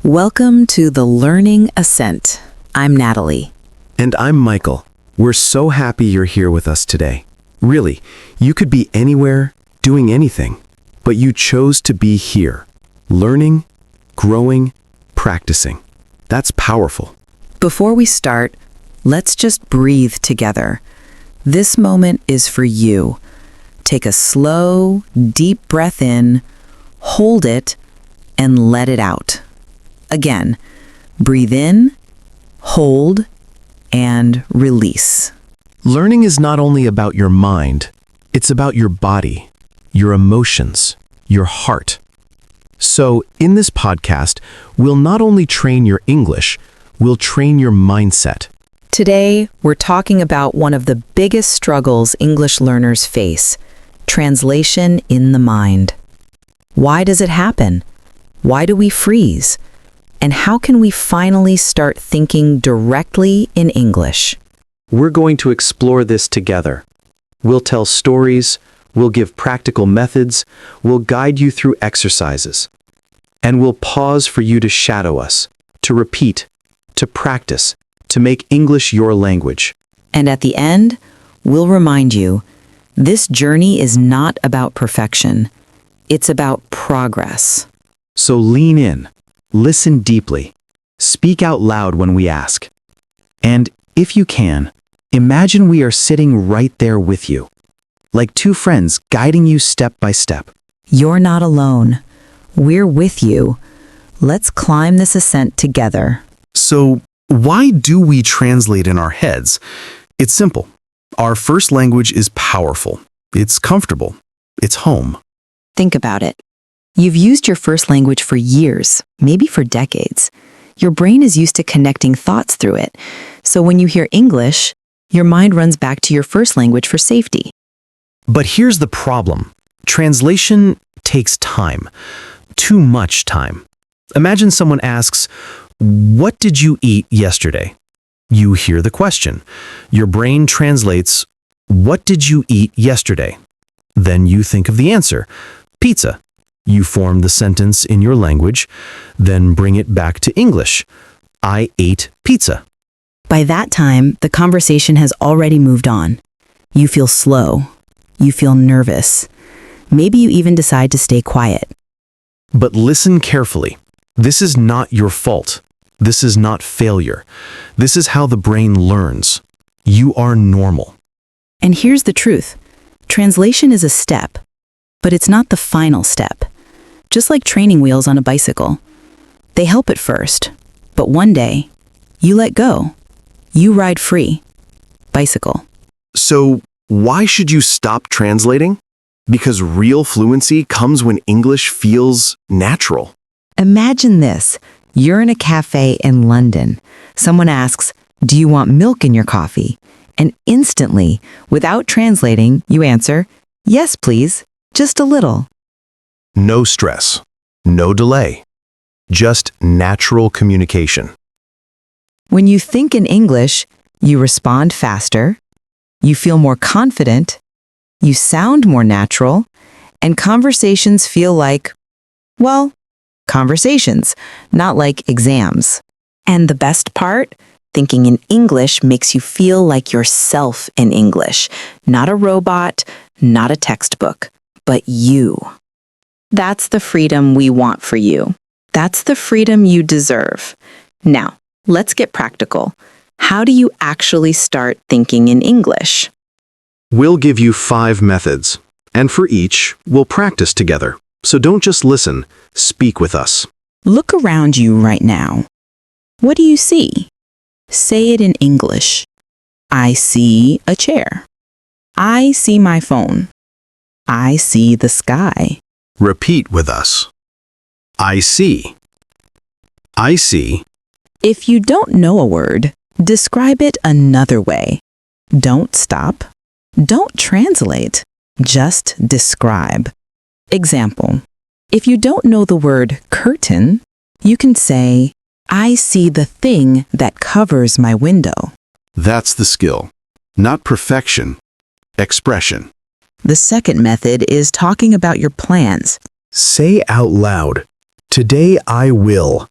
Welcome to the Learning Ascent. I'm Natalie. And I'm Michael. We're so happy you're here with us today. Really, you could be anywhere, doing anything, but you chose to be here, learning, growing, practicing. That's powerful. Before we start, let's just breathe together. This moment is for you. Take a slow, deep breath in, hold it, and let it out. Again, breathe in, hold, and release. Learning is not only about your mind, it's about your body, your emotions, your heart. So, in this podcast, we'll not only train your English, we'll train your mindset. Today, we're talking about one of the biggest struggles English learners face, translation in the mind. Why does it happen? Why do we freeze? And how can we finally start thinking directly in English? We're going to explore this together. We'll tell stories, we'll give practical methods, we'll guide you through exercises. And we'll pause for you to shadow us, to repeat, to practice, to make English your language. And at the end, we'll remind you, this journey is not about perfection. It's about progress. So lean in, listen deeply, speak out loud when we ask. And if you can, imagine we are sitting right there with you, like two friends guiding you step by step. You're not alone. We're with you. Let's climb this ascent together. So, why do we translate in our heads? It's simple. Our first language is powerful. It's comfortable. It's home. Think about it. You've used your first language for years, maybe for decades. Your brain is used to connecting thoughts through it. So when you hear English, your mind runs back to your first language for safety. But here's the problem. Translation takes time. Too much time. Imagine someone asks, "What did you eat yesterday?" You hear the question. Your brain translates, "What did you eat yesterday?" Then you think of the answer, "Pizza." You form the sentence in your language, then bring it back to English. "I ate pizza." By that time, the conversation has already moved on. You feel slow. You feel nervous. Maybe you even decide to stay quiet. But listen carefully. This is not your fault. This is not failure. This is how the brain learns. You are normal. And here's the truth. Translation is a step, but it's not the final step. Just like training wheels on a bicycle. They help at first, but one day, you let go. You ride free. Bicycle. So, why should you stop translating? Because real fluency comes when English feels natural. Imagine this. You're in a cafe in London. Someone asks, "Do you want milk in your coffee?" And instantly, without translating, you answer, "Yes, please, just a little." No stress. No delay. Just natural communication. When you think in English, you respond faster, you feel more confident, you sound more natural, and conversations feel like, well, conversations, not like exams. And the best part? Thinking in English makes you feel like yourself in English, not a robot, not a textbook, but you. That's the freedom we want for you. That's the freedom you deserve. Now, let's get practical. How do you actually start thinking in English? We'll give you 5 methods, and for each, we'll practice together. So don't just listen, speak with us. Look around you right now. What do you see? Say it in English. I see a chair. I see my phone. I see the sky. Repeat with us. I see. I see. If you don't know a word, describe it another way. Don't stop. Don't translate. Just describe. Example. If you don't know the word curtain, you can say, I see the thing that covers my window. That's the skill. Not perfection. Expression. The second method is talking about your plans. Say out loud, "Today I will."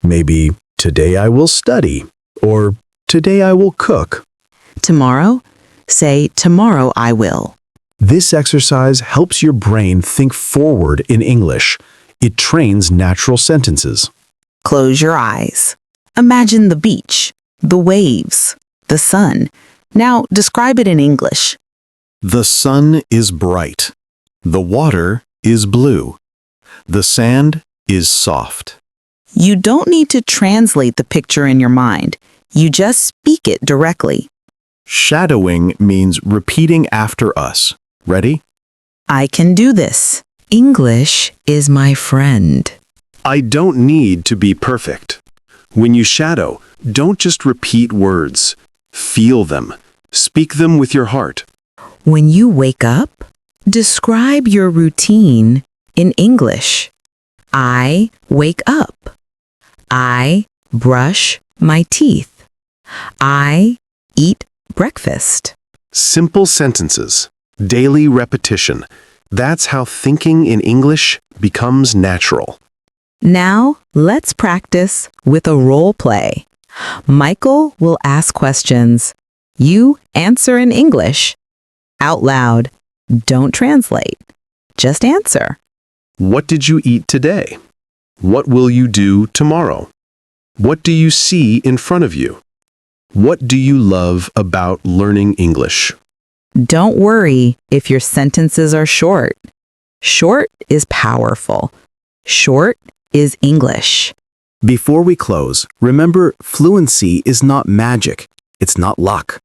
Maybe, today I will study, or today I will cook. Tomorrow, say tomorrow I will. This exercise helps your brain think forward in English. It trains natural sentences. Close your eyes. Imagine the beach, the waves, the sun. Now describe it in English. The sun is bright. The water is blue. The sand is soft. You don't need to translate the picture in your mind. You just speak it directly. Shadowing means repeating after us. Ready? I can do this. English is my friend. I don't need to be perfect. When you shadow, don't just repeat words. Feel them. Speak them with your heart. When you wake up, describe your routine in English. I wake up. I brush my teeth. I eat breakfast. Simple sentences. Daily repetition. That's how thinking in English becomes natural. Now, let's practice with a role play. Michael will ask questions. You answer in English. Out loud. Don't translate. Just answer. What did you eat today? What will you do tomorrow? What do you see in front of you? What do you love about learning English? Don't worry if your sentences are short. Short is powerful. Short is English. Before we close, remember fluency is not magic. It's not luck.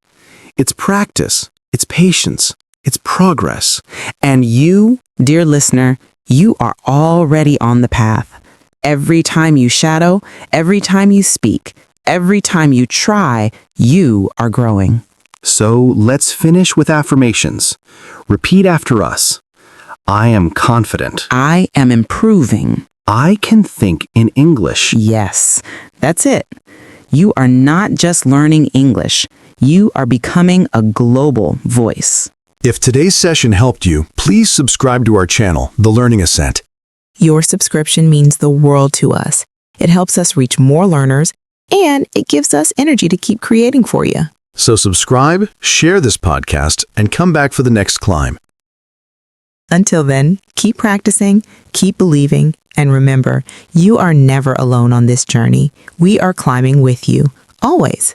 It's practice. It's patience. It's progress. And you, dear listener, you are already on the path. Every time you shadow, every time you speak, every time you try, you are growing. So let's finish with affirmations. Repeat after us. I am confident. I am improving. I can think in English. Yes, that's it. You are not just learning English. You are becoming a global voice. If today's session helped you, please subscribe to our channel, The Learning Ascent. Your subscription means the world to us. It helps us reach more learners, and it gives us energy to keep creating for you. So subscribe, share this podcast, and come back for the next climb. Until then, keep practicing, keep believing, and remember, you are never alone on this journey. We are climbing with you, always.